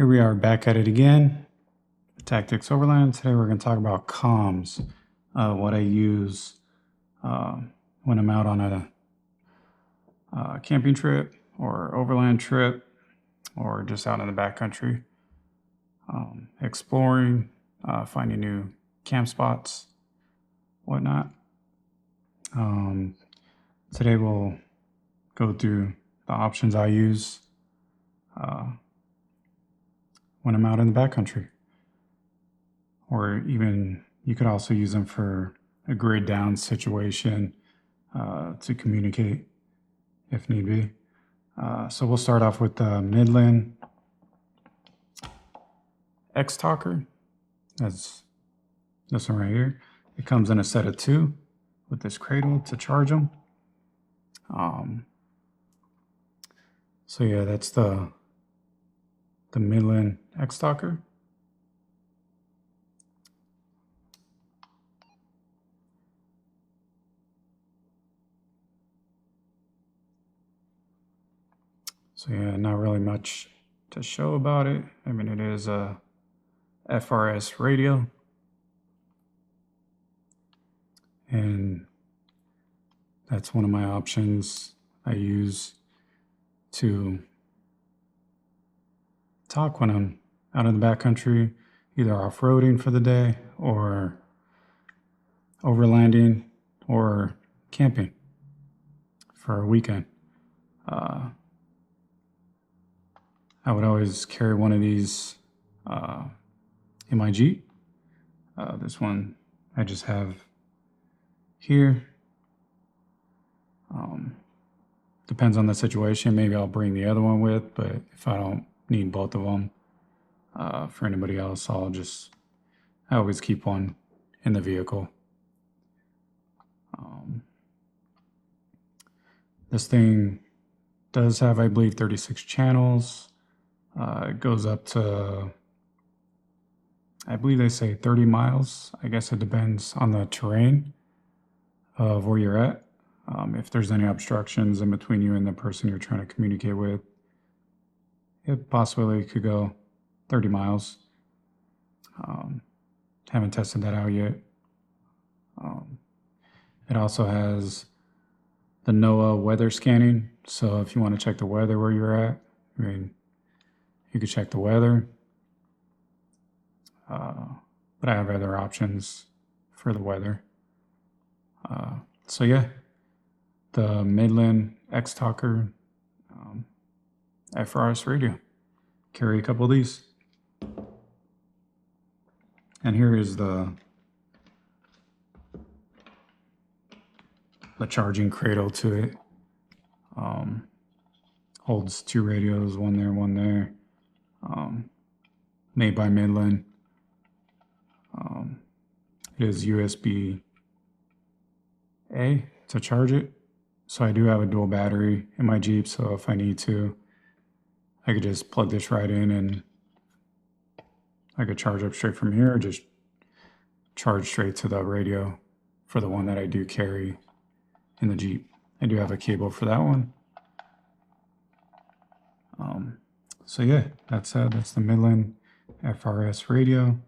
Here we are back at it again. Tactics Overland. Today we're going to talk about comms, what I use when I'm out on a camping trip or overland trip or just out in the backcountry, exploring, finding new camp spots, whatnot. Today we'll go through the options I use when I'm out in the backcountry. Or even, you could also use them for a grid down situation to communicate if need be. So we'll start off with the Midland X-Talker. That's this one right here. It comes in a set of 2 with this cradle to charge them. So yeah, that's the Midland X-Talker. So yeah, not really much to show about it. I mean, it is a FRS radio. And that's one of my options I use to talk when I'm out in the backcountry, either off-roading for the day or overlanding or camping for a weekend. I would always carry one of these in my Jeep. This one I just have here. Depends on the situation. Maybe I'll bring the other one with, but if I don't need both of them, for anybody else, I always keep one in the vehicle. This thing does have, I believe, 36 channels. It goes up to, I believe they say 30 miles. I guess it depends on the terrain of where you're at. If there's any obstructions in between you and the person you're trying to communicate with, it possibly could go 30 miles. Haven't tested that out yet. It also has the NOAA weather scanning. So if you want to check the weather where you're at, I mean, you could check the weather. But I have other options for the weather. So yeah, the Midland X-Talker FRS radio. Carry a couple of these. And here is the charging cradle to it. Holds 2 radios, one there, one there. Made by Midland. It is USB-A to charge it. So I do have a dual battery in my Jeep, so if I need to, I could just plug this right in and I could charge up straight from here, or just charge straight to the radio for the one that I do carry in the Jeep. I do have a cable for that one. So yeah, that's the Midland FRS radio.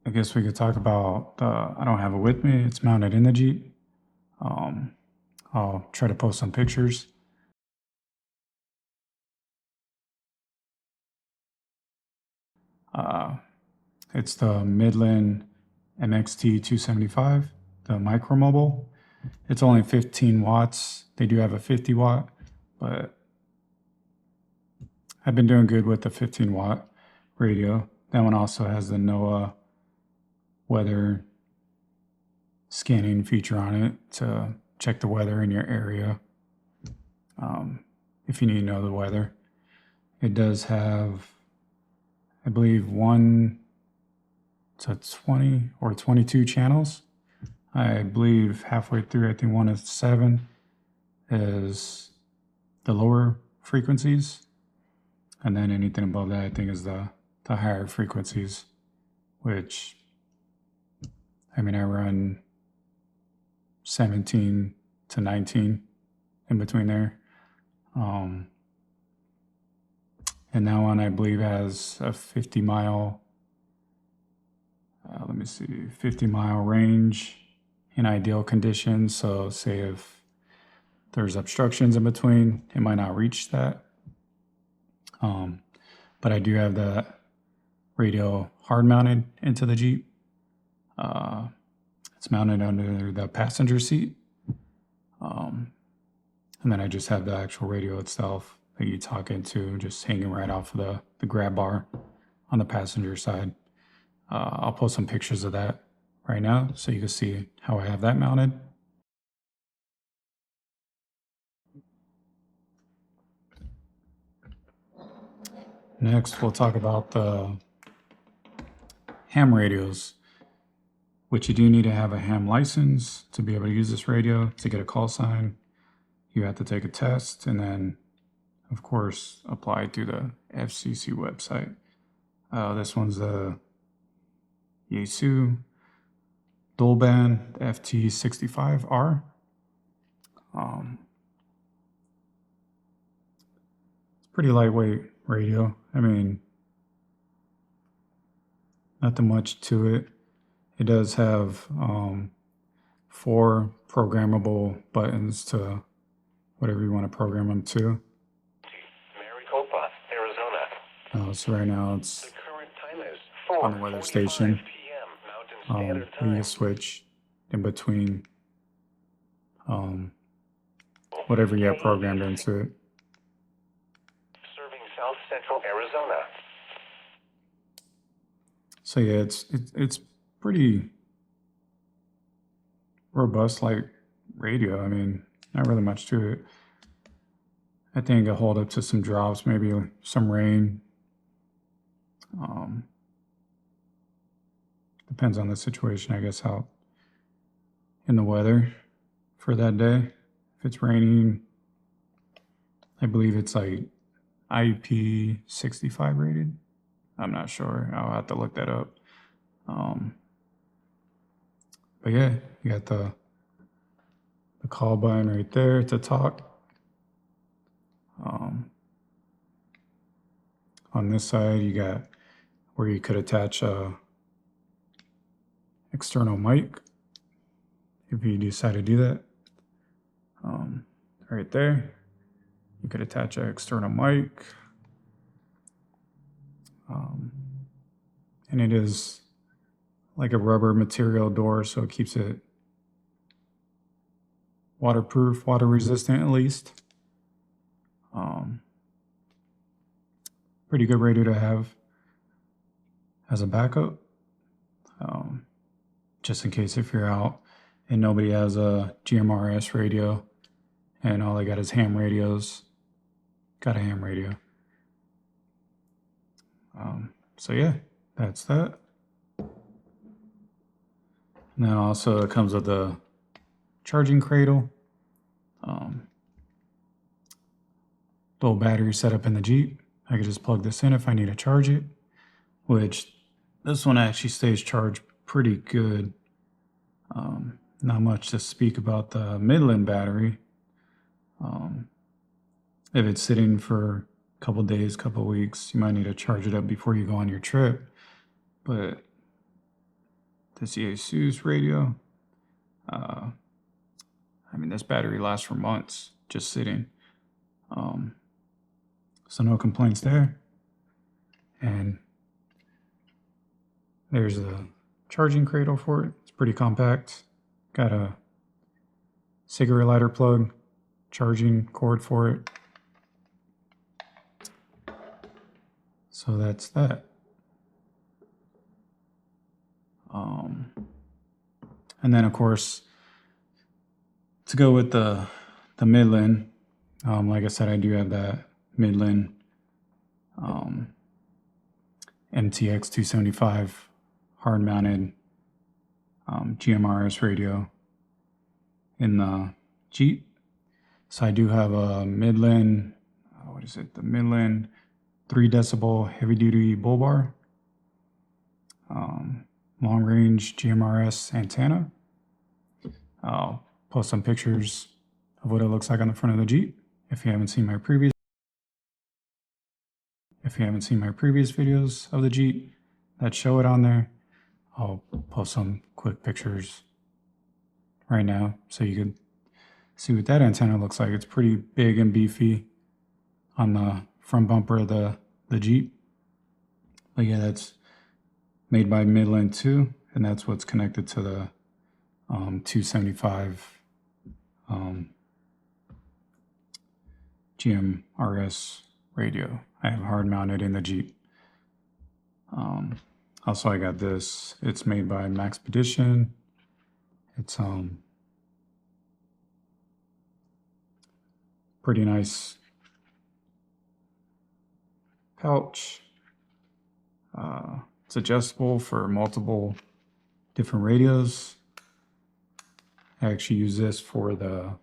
I guess we could talk about I don't have it with me. It's mounted in the Jeep. I'll try to post some pictures. It's the Midland MXT 275, the MicroMobile. It's only 15 watts. They do have a 50 watt, but I've been doing good with the 15 watt radio. That one also has the NOAA weather scanning feature on it to check the weather in your area. If you need to know the weather. It does have, I believe, 1 to 20 or 22 channels. I believe halfway through, I think 1 to 7 is the lower frequencies. And then anything above that, I think, is the higher frequencies, which, I mean, I run 17 to 19 in between there. And that one I believe has a 50-mile, 50-mile range in ideal conditions. So say if there's obstructions in between, it might not reach that. But I do have that radio hard mounted into the Jeep. It's mounted under the passenger seat. And then I just have the actual radio itself that you talk into, just hanging right off of the grab bar on the passenger side. I'll post some pictures of that right now so you can see how I have that mounted. Next, we'll talk about the ham radios, which you do need to have a ham license to be able to use this radio to get a call sign. You have to take a test and then, of course, apply to the FCC website. This one's the Yaesu dual band FT65R. It's pretty lightweight radio. I mean, nothing much to it. It does have 4 programmable buttons to whatever you want to program them to. Maricopa, Arizona. So right now it's The current time is on the weather station. 4:45 p.m. Mountain Standard We Time. can switch in between whatever you have programmed into it. Serving South Central Arizona. So yeah, it's pretty robust, like radio. I mean, not really much to it. I think it'll hold up to some drops, maybe some rain. Depends on the situation, I guess, out in the weather for that day. If it's raining, I believe it's like IP 65 rated. I'm not sure. I'll have to look that up. But yeah, you got the call button right there to talk. On this side, you got where you could attach a external mic if you decide to do that. Right there, you could attach an external mic. And it is like a rubber material door, so it keeps it waterproof, water resistant at least. Pretty good radio to have as a backup. Just in case if you're out and nobody has a GMRS radio and all they got is ham radios, got a ham radio. So yeah, that's that. And then also it comes with a charging cradle, little battery setup in the Jeep. I could just plug this in if I need to charge it, which this one actually stays charged pretty good. Not much to speak about the Midland battery. If it's sitting for a couple days, couple weeks, you might need to charge it up before you go on your trip. But this Yaesu's radio, I mean, this battery lasts for months just sitting. So no complaints there. And there's a charging cradle for it. It's pretty compact. Got a cigarette lighter plug, charging cord for it. So that's that. And then of course, to go with the Midland, like I said, I do have that Midland MTX 275 hard mounted GMRS radio in the Jeep. So I do have a Midland, the Midland 3 decibel heavy duty bull bar, long range GMRS antenna. I'll post some pictures of what it looks like on the front of the Jeep. If you haven't seen my previous videos of the Jeep that show it on there, I'll post some quick pictures right now so you can see what that antenna looks like. It's pretty big and beefy on the front bumper of the Jeep. But yeah, that's made by Midland too, and that's what's connected to the 275 GMRS radio. I have hard mounted in the Jeep. Also, I got this. It's made by Maxpedition. It's pretty nice pouch. It's adjustable for multiple different radios. I actually use this for the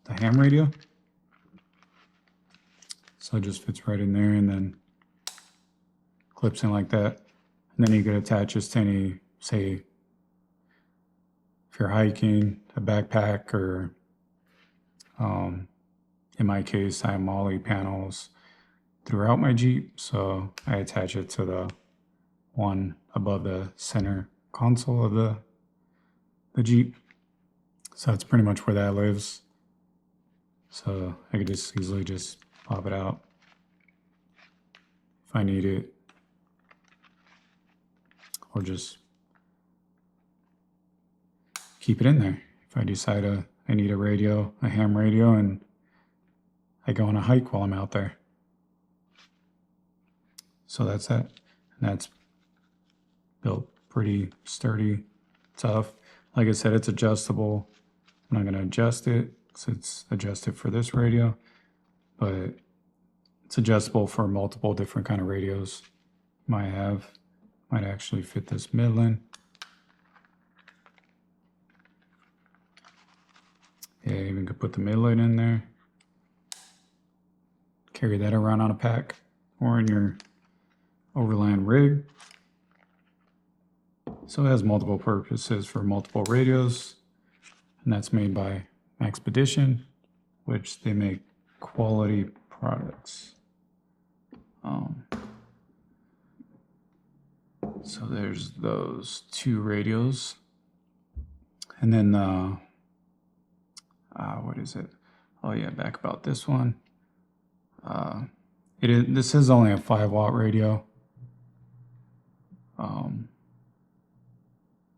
ham radio. So it just fits right in there and then clips in like that. And then you could attach this to any, say, if you're hiking, a backpack, or in my case, I have MOLLE panels throughout my Jeep. So I attach it to the one above the center console of the Jeep. So that's pretty much where that lives. So I could just easily just pop it out if I need it, or just keep it in there. If I decide I need a radio, a ham radio, and I go on a hike while I'm out there. So that's that. And that's built pretty sturdy, tough. Like I said, it's adjustable. I'm not going to adjust it because it's adjusted for this radio, but it's adjustable for multiple different kind of radios. Might actually fit this Midland. Yeah, even could put the Midland in there. Carry that around on a pack or in your Overland rig. So it has multiple purposes for multiple radios, and that's made by Maxpedition, which they make quality products. So there's those two radios, and then what is it? Oh yeah, back about this one. This is only a 5-watt radio,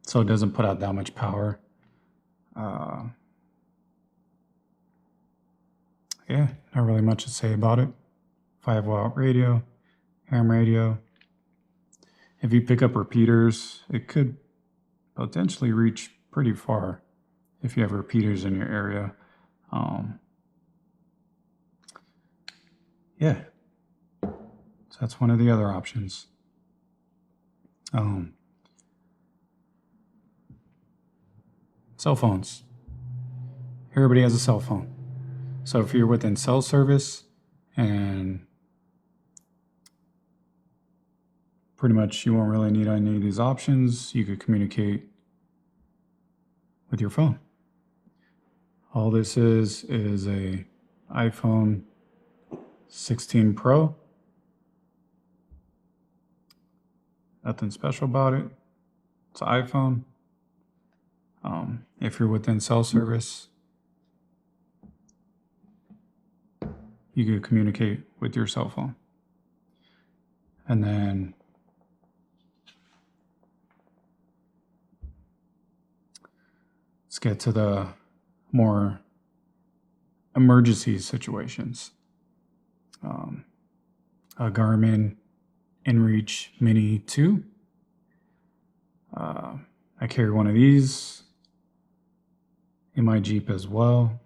so it doesn't put out that much power. Yeah, not really much to say about it. 5-watt radio, ham radio. If you pick up repeaters, it could potentially reach pretty far if you have repeaters in your area. Yeah, so that's one of the other options. Cell phones. Everybody has a cell phone. So if you're within cell service and pretty much you won't really need any of these options, you could communicate with your phone. All this is a iPhone 16 Pro. Nothing special about it. It's an iPhone. If you're within cell service, you could communicate with your cell phone. And then let's get to the more emergency situations. A Garmin inReach Mini 2. I carry one of these in my Jeep as well.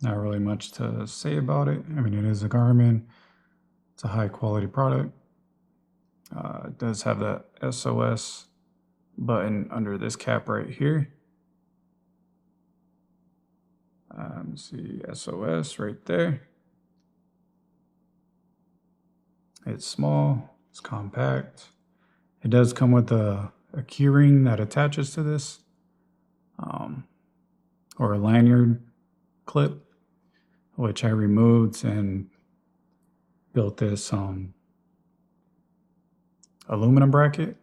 Not really much to say about it. I mean, it is a Garmin. It's a high quality product. It does have the SOS button under this cap right here. See SOS right there. It's small, it's compact. It does come with a key ring that attaches to this. or a lanyard clip, which I removed and built this aluminum bracket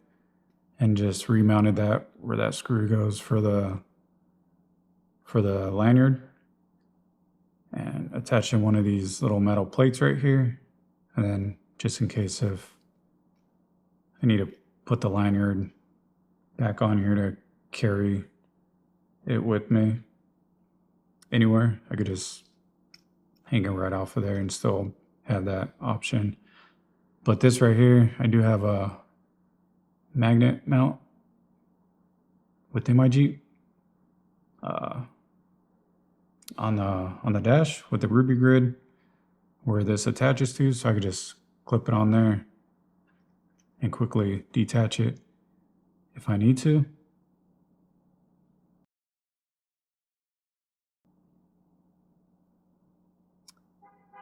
and just remounted that where that screw goes for the lanyard, and attaching one of these little metal plates right here. And then just in case if I need to put the lanyard back on here to carry it with me anywhere, I could just hang it right off of there and still have that option. But this right here, I do have a magnet mount within my Jeep on the dash with the ruby grid where this attaches to, so I could just clip it on there and quickly detach it if I need to.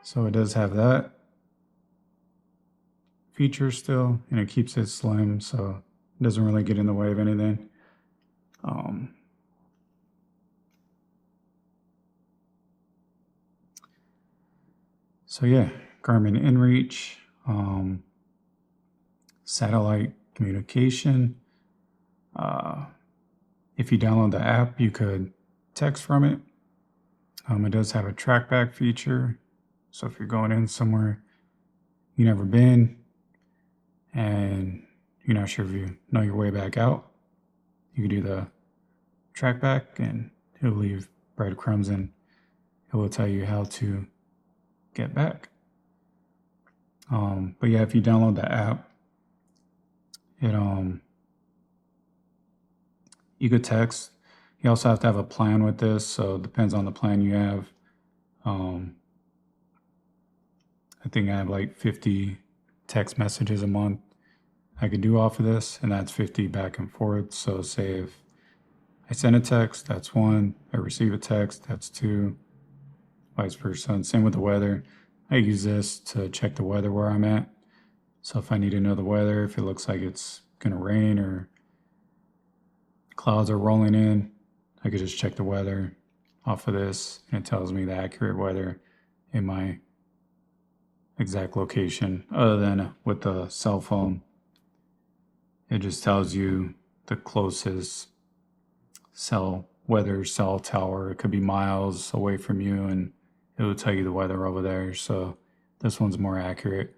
So it does have that feature still, and it keeps it slim, so it doesn't really get in the way of anything. So yeah, Garmin inReach, satellite communication. If you download the app, you could text from it. It does have a trackback feature. So if you're going in somewhere you've never been and you're not sure if you know your way back out, you can do the trackback and it'll leave breadcrumbs and it will tell you how to get back. But yeah, if you download the app, you could text. You also have to have a plan with this, so it depends on the plan you have. I think I have like 50 text messages a month I could do off of this, and that's 50 back and forth. So say if I send a text, that's 1. I receive a text, that's 2, vice versa. And same with the weather. I use this to check the weather where I'm at. So if I need to know the weather, if it looks like it's gonna rain or clouds are rolling in, I could just check the weather off of this, and it tells me the accurate weather in my exact location. Other than with the cell phone, it just tells you the closest cell tower. It could be miles away from you, and it will tell you the weather over there. So this one's more accurate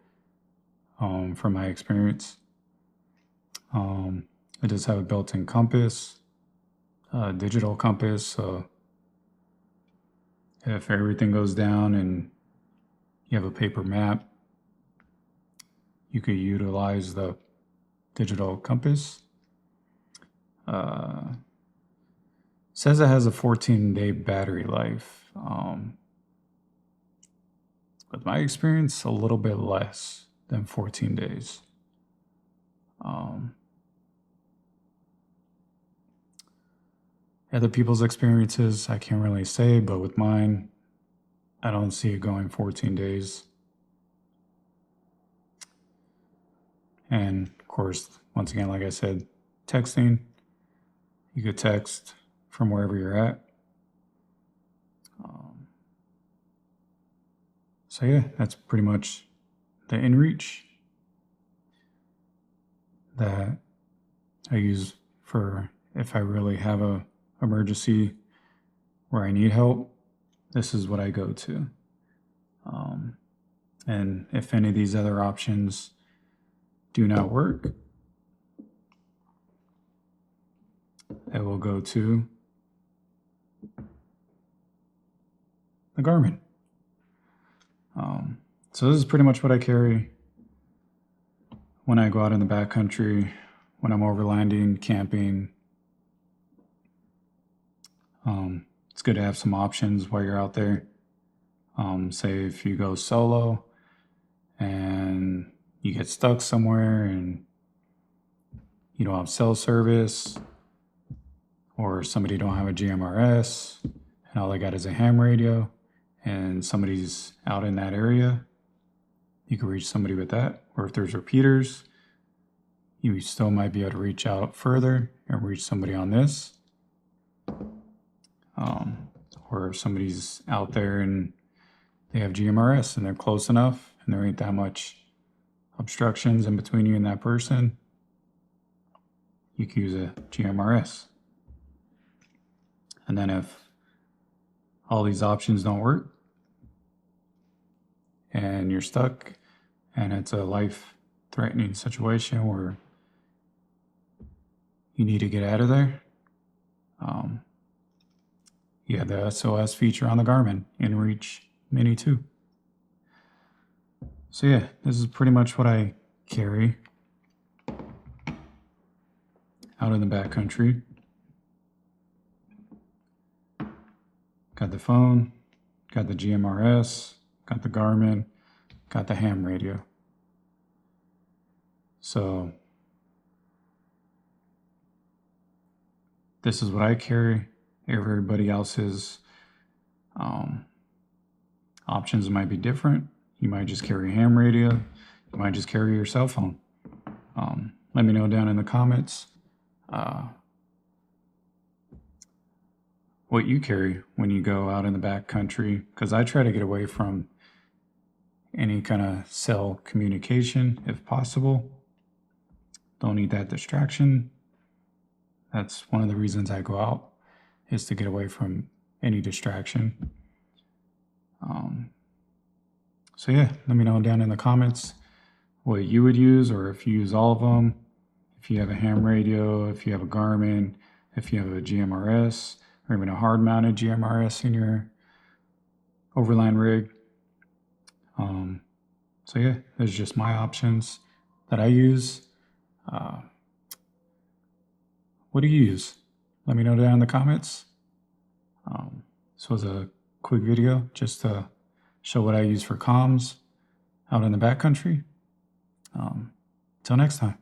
from my experience. It does have a built-in compass, digital compass. So if everything goes down and you have a paper map, you could utilize the digital compass. Says it has a 14-day battery life. With my experience, a little bit less than 14 days. Other people's experiences, I can't really say, but with mine, I don't see it going 14 days. And of course, once again, like I said, texting. You could text from wherever you're at. So yeah, that's pretty much the inReach that I use for if I really have a emergency where I need help. This is what I go to. And if any of these other options do not work, I will go to the Garmin. So this is pretty much what I carry when I go out in the backcountry, when I'm overlanding, camping. It's good to have some options while you're out there. Say if you go solo and you get stuck somewhere and you don't have cell service, or somebody don't have a GMRS and all they got is a ham radio, and somebody's out in that area, you can reach somebody with that. Or if there's repeaters, you still might be able to reach out further and reach somebody on this. Or if somebody's out there and they have GMRS and they're close enough and there ain't that much obstructions in between you and that person, you can use a GMRS. And then if all these options don't work and you're stuck and it's a life-threatening situation where you need to get out of there, you have the SOS feature on the Garmin, inReach Mini 2. So yeah, this is pretty much what I carry out in the backcountry. Got the phone, got the GMRS, got the Garmin, got the ham radio. So this is what I carry. Everybody else's options might be different. You might just carry a ham radio. You might just carry your cell phone. Let me know down in the comments what you carry when you go out in the backcountry, because I try to get away from any kind of cell communication if possible. Don't need that distraction. That's one of the reasons I go out, is to get away from any distraction. So yeah, let me know down in the comments what you would use, or if you use all of them, if you have a ham radio, if you have a Garmin, if you have a GMRS, or even a hard-mounted GMRS in your Overland rig. So yeah, there's just my options that I use. What do you use? Let me know down in the comments. This was a quick video just to show what I use for comms out in the backcountry. Till next time.